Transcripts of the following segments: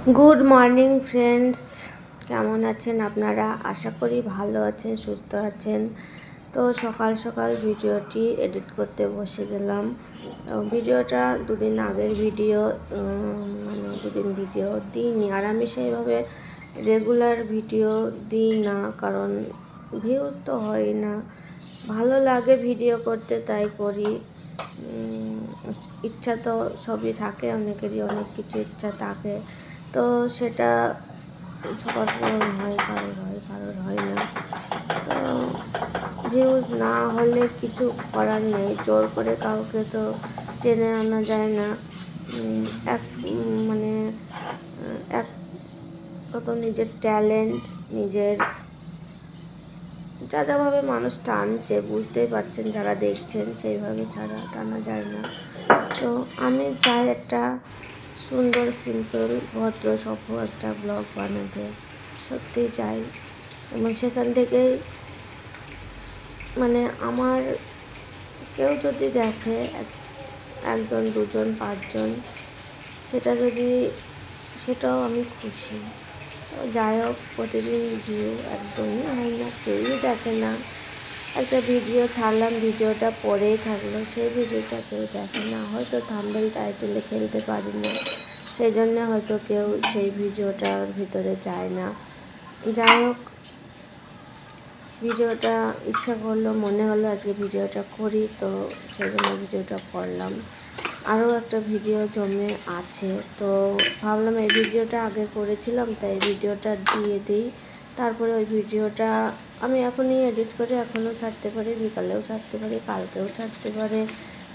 Good morning friends, কেমন আছেন আপনারা? আশা করি ভালো আছেন, সুস্থ আছেন। তো সকাল সকাল ভিডিওটি এডিট করতে বসে গেলাম। ভিডিওটা দুদিন আগের ভিডিও, মানে দুদিন ভিডিও দিইনি। আর আমি সেইভাবে রেগুলার ভিডিও দিই না, কারণ ভিউজ তো হয় না। ভালো লাগে ভিডিও করতে, তাই করি। ইচ্ছা তো সবই থাকে, অনেকেরই অনেক কিছু ইচ্ছা থাকে, তো সেটা সবার পূরণ হয়, কারোর হয় না। তো ভিউজ না হলে কিছু করার নেই, জোর করে কাউকে তো টেনে আনা যায় না। এক মানে এক কত নিজের ট্যালেন্ট, নিজের যাভাবে মানুষ টানছে বুঝতেই পারছেন, যারা দেখছেন সেইভাবে ছাড়া টানা যায় না। তো আমি চাই একটা সুন্দর, সিম্পল, ভদ্র, সভ্য একটা ব্লগ বানাতে, সত্যিই চাই। এবং সেখান থেকেই মানে আমার কেউ যদি দেখে, একজন, দুজন, পাঁচজন, সেটাও আমি খুশি। তো যাই হোক, প্রতিদিন ভিউ একদমই হয় না, কেউই দেখে না। একটা ভিডিও ছাড়লাম, ভিডিওটা পরেই থাকলো, সেই ভিডিওটা কেউ দেখে না, হয়তো থাম্বনেল টাইটেলে ফেলতে পারি না, সেই জন্য হয়তো কেউ সেই ভিডিওটার ভিতরে যায় না। যাই হোক, ভিডিওটা ইচ্ছা করলো, মনে হলো আজকে ভিডিওটা করি, তো সেই জন্য ভিডিওটা করলাম। আরও একটা ভিডিও জমে আছে, তো ভাবলাম এই ভিডিওটা আগে করেছিলাম, তাই ভিডিওটা দিয়ে দিই। তারপরে ওই ভিডিওটা আমি এখনই এডিট করে এখনও ছাড়তে পারি, বিকালেও ছাড়তে পারি, কালকেও ছাড়তে পারি,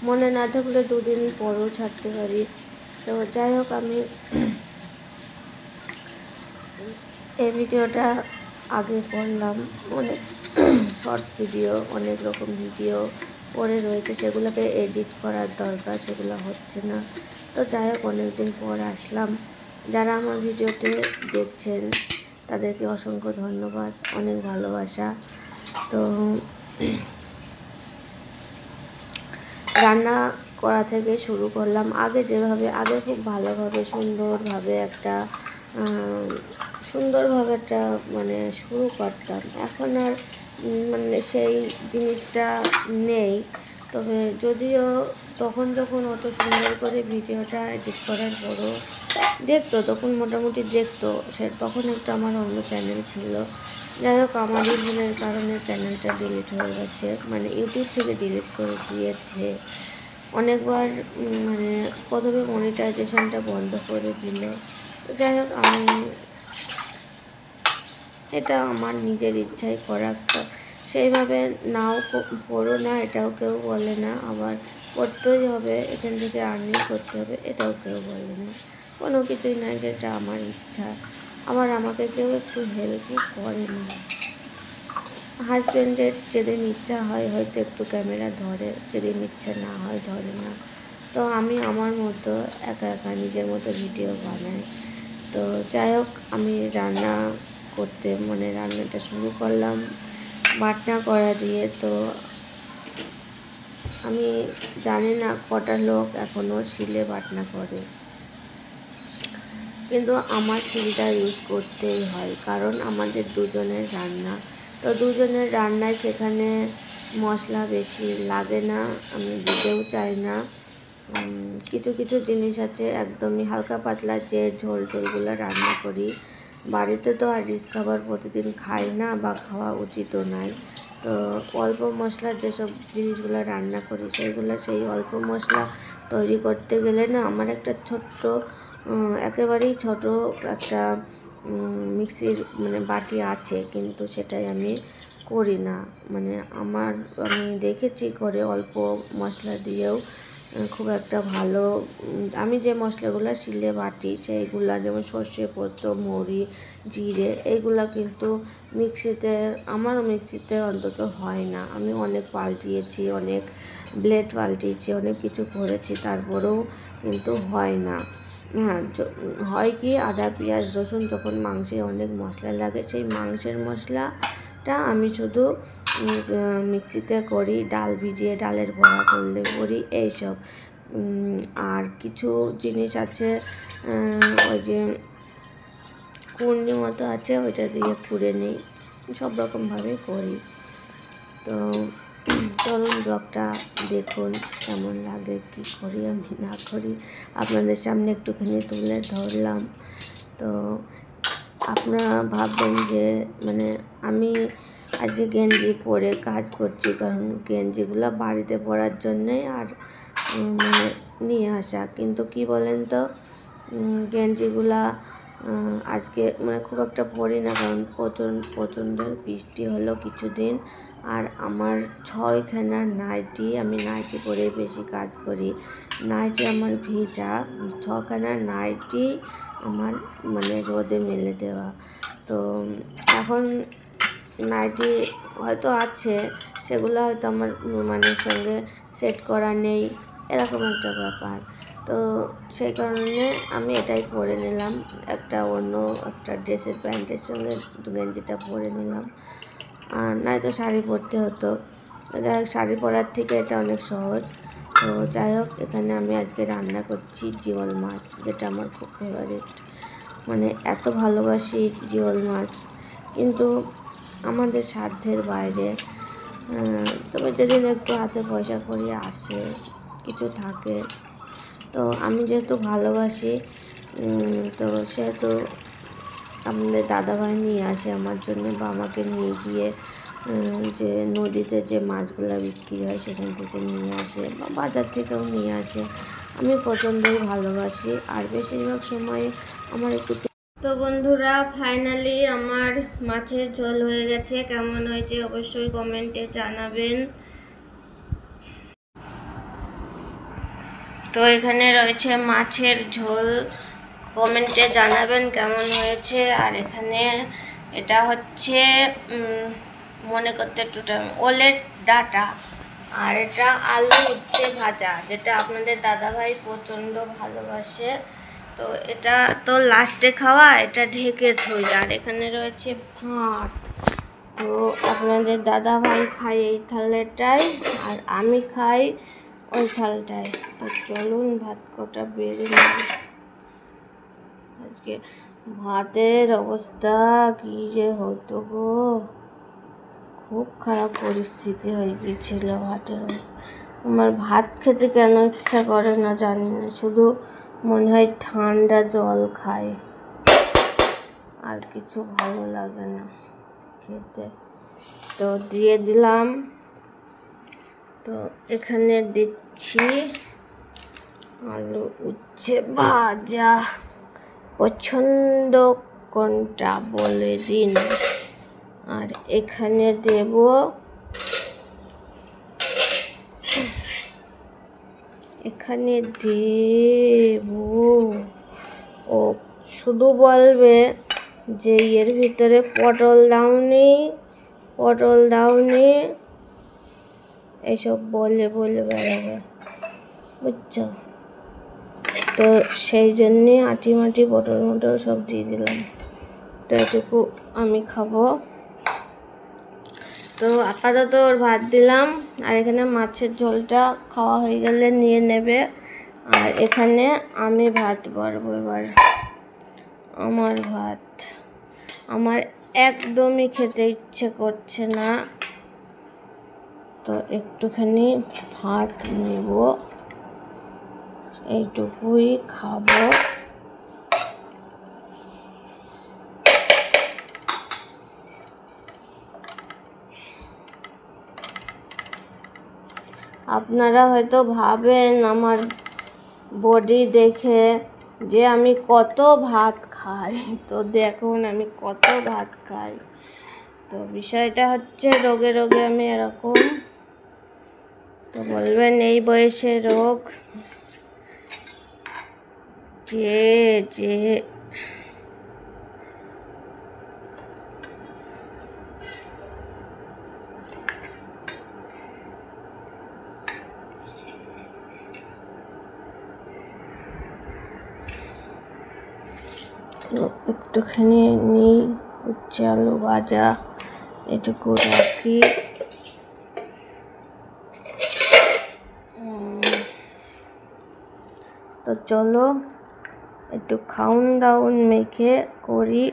মনে না থাকলে দুদিন পরেও ছাড়তে পারি। তো যাই হোক, আমি এই ভিডিওটা আগে করলাম। অনেক শর্ট ভিডিও, অনেক রকম ভিডিও পরে রয়েছে, সেগুলোকে এডিট করার দরকার, সেগুলো হচ্ছে না। তো যাই হোক, অনেকদিন পর আসলাম। যারা আমার ভিডিওতে দেখছেন তাদেরকে অসংখ্য ধন্যবাদ, অনেক ভালোবাসা। তো রান্না করা থেকে শুরু করলাম। আগে খুব ভালোভাবে, সুন্দরভাবে একটা মানে শুরু করতাম। এখন আর মানে সেই জিনিসটা নেই। তবে যদিও তখন যখন অত সুন্দর করে ভিডিওটা এডিট করার পরও তখন মোটামুটি তখন একটা আমার অন্য চ্যানেল ছিল। যাই হোক, আমারই ভুলের কারণে চ্যানেলটা ডিলিট হয়ে গেছে, মানে ইউটিউব থেকে ডিলিট করে দিয়েছে অনেকবার। মানে প্রথমে মনিটাইজেশনটা বন্ধ করে দিল। যাই হোক, এটা আমার নিজের ইচ্ছায় করা, সেইভাবে নাও করো না, এটাও কেউ বলে না। আবার করতেই হবে, এখান থেকে আর্নিং করতে হবে, এটাও কেউ বলে না। কোনো কিছুই নাই, যেটা আমার ইচ্ছা। আমাকে কেউ একটু হেল্পও করে না। হাজব্যান্ডের যেদিন ইচ্ছা হয় হয়তো একটু ক্যামেরা ধরে, যেদিন ইচ্ছা না হয় ধরে না। তো আমি আমার মতো একা একা নিজের মতো ভিডিও বানাই। তো যাই হোক, আমি রান্নাটা শুরু করলাম বাটনা করা দিয়ে। তো আমি জানি না কটা লোক এখনও শিলে বাটনা করে, কিন্তু আমার শিলটা ইউজ করতেই হয়, কারণ আমাদের দুজনের রান্না। তো দুজনের রান্নায় সেখানে মশলা বেশি লাগে না, আমি দিতেও চাই না। কিছু কিছু জিনিস আছে একদমই হালকা পাতলা, যে ঝোলগুলো রান্না করি। বাড়িতে তো আর রিচ খাবার প্রতিদিন খাই না, বা খাওয়া উচিতও নয়। তো অল্প মশলার যেসব জিনিসগুলো রান্না করি, সেই অল্প মশলা তৈরি করতে গেলে না, আমার একটা একেবারেই ছোট একটা মিক্সির বাটি আছে, কিন্তু সেটাই আমি করি না। আমি দেখেছি করে অল্প মশলা দিয়েও খুব একটা ভালো। আমি যে মশলাগুলো শিলে বাটি, সেইগুলো যেমন সর্ষে, পোস্ত, মৌরি, জিরে, এইগুলো কিন্তু আমারও মিক্সিতে অন্তত হয় না। আমি অনেক পাল্টিয়েছি, অনেক ব্লেড পাল্টিয়েছি, অনেক কিছু করেছি, তারপরেও কিন্তু হয় না। হ্যাঁ, হয় কি, আদা, পেঁয়াজ, রসুন যখন মাংসে অনেক মশলা লাগে, সেই মাংসের মশলাটা আমি শুধু মিক্সিতে করি, ডাল ভিজিয়ে ডালের বড়া করলে করি, এইসব। আর কিছু জিনিস আছে, ওই যে কুর্নি মতো আছে, ওইটা দিয়ে কুড়ে নিই, সব রকমভাবে করি। তো চলুন ব্লগটা দেখুন কেমন লাগে, কি করি আমি না করি আপনাদের সামনে একটুখানি তুলে ধরলাম। তো আপনারা ভাববেন যে মানে আমি আজকে গেঞ্জি পরে কাজ করছি, কারণ গেঞ্জিগুলো বাড়িতে পরার জন্যে আর মানে নিয়ে আসা। কিন্তু কি বলেন তো, গেঞ্জিগুলা আজকে মানে খুব একটা পরি না, কারণ প্রচণ্ড বৃষ্টি হলো কিছুদিন। আর আমার 6খানা নাইটি, আমি নাইটি পরেই বেশি কাজ করি। নাইটি আমার ভিজা, 6খানা নাইটি আমার মানে রোদে মেলে দেওয়া। তো এখন নাইটি হয়তো আছে, সেগুলো হয়তো আমার মানে সঙ্গে সেট করা নেই, এরকম একটা ব্যাপার। তো সেই কারণে আমি এটাই পরে নিলাম, একটা অন্য একটা ড্রেসের প্যান্টের সঙ্গে গেঞ্জিটা পরে নিলাম। আর নয়তো শাড়ি পরতে হতো। যাই হোক, শাড়ি পরার থেকে এটা অনেক সহজ। তো যাই হোক, এখানে আমি আজকে রান্না করছি জিওল মাছ, যেটা আমার খুব ফেভারিট। মানে এত ভালোবাসি জিওল মাছ, কিন্তু আমাদের সাধ্যের বাইরে। তবে যেদিন একটু হাতে পয়সা করি আসে, কিছু থাকে, তো আমি যেহেতু ভালোবাসি, তো সেহেতু আমাদের দাদাভাই নিয়ে আসে আমার জন্য, বা আমাকে নিয়ে গিয়ে যে নদীতে যে মাছগুলো বিক্রি হয় সেখান থেকে নিয়ে আসে, বা বাজার থেকেও নিয়ে আসে। আমি প্রচণ্ডই ভালোবাসি, আর বেশিরভাগ সময় আমার একটু। তো বন্ধুরা, ফাইনালি আমার মাছের ঝোল হয়ে গেছে। কেমন হয়েছে অবশ্যই কমেন্টে জানাবেন। তো এখানে রয়েছে মাছের ঝোল, কমেন্টে জানাবেন কেমন হয়েছে। আর এখানে এটা হচ্ছে মনে করতে একটু ওলের ডাঁটা, আর এটা আলু উচ্ছে ভাজা, যেটা আপনাদের দাদাভাই প্রচণ্ড ভালোবাসে। তো এটা তো লাস্টে খাওয়া, এটা ঢেকে থই। আর এখানে রয়েছে ভাত। তো আপনাদের দাদাভাই খাই এই থালেটাই, আর আমি খাই ওই থালটায়। তো চলুন ভাত কটা বেড়ে নিই। আজকে ভাতের অবস্থা কি যে হতো গো, খুব খারাপ পরিস্থিতি হয়ে গিয়েছিল ভাতের। আমার ভাত খেতে কেন ইচ্ছা করে না জানি না, শুধু মনে হয় ঠান্ডা জল খাই, আর কিছু ভালো লাগে না খেতে। তো দিয়ে দিলাম। তো এখানে দিচ্ছি আলু উচ্ছে ভাজা। পছন্দ কোনটা বলে দিন। আর এখানে দেব ও শুধু বলবে যে এর ভিতরে পটল দাওনি, এইসব বলে বেড়াবে, বুঝছো? তো সেই জন্যে আটি পটল সব দিয়ে দিলাম। তো এটুকু আমি খাবো। তো আপাতত ওর ভাত দিলাম, আর এখানে মাছের ঝোলটা খাওয়া হয়ে গেলে নিয়ে নেবে। আর এখানে আমি ভাত বাড়বো এবার। আমার একদমই খেতে ইচ্ছে করছে না, তো একটুখানি ভাত নেব, এইটুকুই খাবো। আপনারা হয়তো ভাবেন আমার বডি দেখে যে আমি কত ভাত খাই। তো দেখুন আমি কত ভাত খাই। তো বিষয়টা হচ্ছে রোগে আমি এরকম। তো বলবেন এই বয়সে রোগ, যে একটুখানি নিই উচ্ছে আলু ভাজা, এটুকু রাখি। তো চলো একটু খাউন দাউন মেখে করি।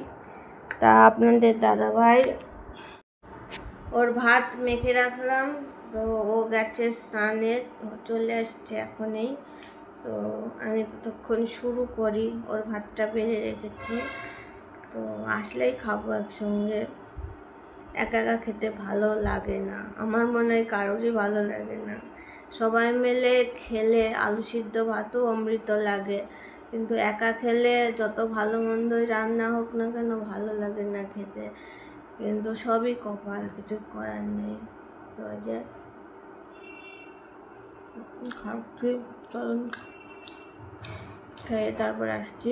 তা আপনাদের দাদাভাই ওর ভাত মেখে রাখলাম, তো ও গেছে স্নানে, চলে আসছে এখনই। তো আমি ততক্ষণ শুরু করি, ওর ভাতটা বেড়ে রেখেছি, তো আসলেই খাবো একসঙ্গে। একা একা খেতে ভালো লাগে না, আমার মনে হয় কারোরই ভালো লাগে না। সবাই মিলে খেলে আলু সিদ্ধ ভাতও অমৃত লাগে, কিন্তু একা খেলে যত ভালো মন্দই রান্না হোক না কেন ভালো লাগে না খেতে। কিন্তু সবই কপাল, কিছু করার নেই। তো যে খাচ্ছি, চলুন খেয়ে তারপর আসছি।